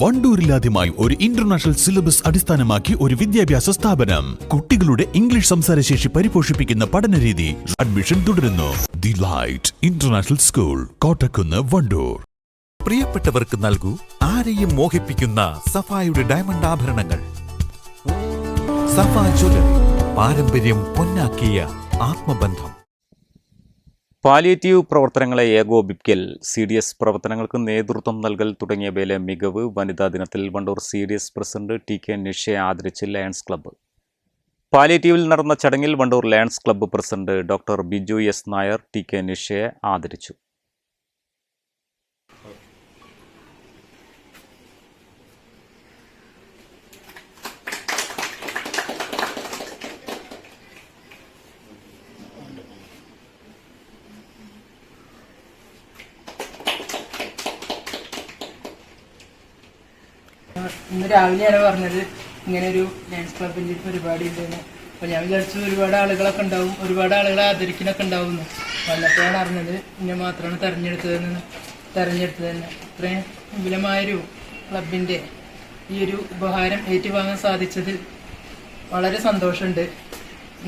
വണ്ടൂരിലാദ്യമായി ഒരു international syllabus അടിസ്ഥാനമാക്കി ഒരു വിദ്യാഭ്യാസ സ്ഥാപനം. കുട്ടികളുടെ ഇംഗ്ലീഷ് സംസാരശേഷി പരിപോഷിപ്പിക്കുന്ന പഠനരീതി. അഡ്മിഷൻ തുടരുന്നു. The light international school, Kottakkunnu, Wandoor. പ്രിയപ്പെട്ടവർക്ക് നൽകൂ ആരെയും മോഹിപ്പിക്കുന്ന സഫായുടെ ഡയമണ്ട് ആഭരണങ്ങൾ. സഫ ജ്വല്ലറി, പാരമ്പര്യം പൊന്നാക്കിയ ആത്മബന്ധം. പാലിയേറ്റീവ് പ്രവർത്തനങ്ങളെ ഏകോപിപ്പിക്കൽ, CDS പ്രവർത്തനങ്ങൾക്ക് നേതൃത്വം നൽകൽ തുടങ്ങിയവയിലെ മികവ് വനിതാ ദിനത്തിൽ വണ്ടൂർ CDS പ്രസിഡന്റ് TK നിഷയെ ആദരിച്ച് ലയൺസ് ക്ലബ്ബ്. പാലിയേറ്റീവിൽ നടന്ന ചടങ്ങിൽ Wandoor lions club president doctor Biju S Nair TK നിഷയെ ആദരിച്ചു. ഇന്ന് രാവിലെയാണ് പറഞ്ഞത് ഇങ്ങനെ ഒരു ഡാൻസ് ക്ലബിൻ്റെ പരിപാടി ഉണ്ടെന്ന്. അപ്പോൾ ഞാൻ വിചാരിച്ചു ഒരുപാട് ആളുകളൊക്കെ ഉണ്ടാവും, ഒരുപാട് ആളുകളെ ആദരിക്കാനൊക്കെ ഉണ്ടാവുന്നു. വല്ലപ്പോഴാണ് അറിഞ്ഞത് എന്നെ മാത്രമാണ് തെരഞ്ഞെടുത്തത് തന്നെ. ഇത്രയും വിപുലമായൊരു ക്ലബിൻ്റെ ഈ ഒരു ഉപഹാരം ഏറ്റുവാങ്ങാൻ സാധിച്ചതിൽ വളരെ സന്തോഷമുണ്ട്.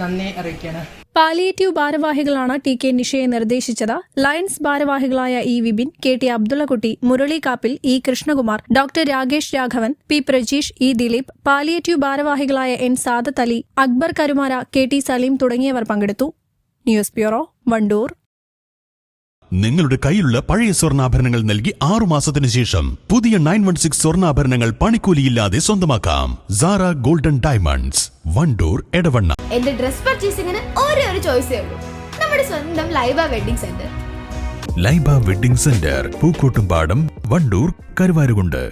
നന്ദി അറിയിക്കണം. പാലിയേറ്റീവ് ഭാരവാഹികളാണ് TK നിഷയെ നിർദ്ദേശിച്ചത്. ലയൺസ് ഭാരവാഹികളായ E Vipin, KT Abdullakutty, Murali Kappil, E Krishnakumar, doctor Rakesh Raghavan, P Prajeesh, E Dileep, palliative ഭാരവാഹികളായ N സാദത്ത് അലി, അക്ബർ കരുമാര, KT സലീം തുടങ്ങിയവർ പങ്കെടുത്തു. News bureau, Wandoor. നിങ്ങളുടെ കയ്യിലുള്ള പഴയ സ്വർണ്ണാഭരണങ്ങൾ നൽകി 6 മാസത്തിനു ശേഷം പുതിയ 916 സ്വർണ്ണാഭരണങ്ങൾ പണിക്കൂലിയില്ലാതെ സ്വന്തമാക്കാം. Sara golden diamonds, Wandoor, Edavanna. എന്റെ ഡ്രസ് പർച്ചേസിംഗിന് ഒരേ ഒരു ചോയ്സേ ഉള്ളൂ, നമ്മുടെ സ്വന്തം Laiba wedding centre. Laiba wedding centre, Pookkottumpadam, Wandoor, Karuvarakundu.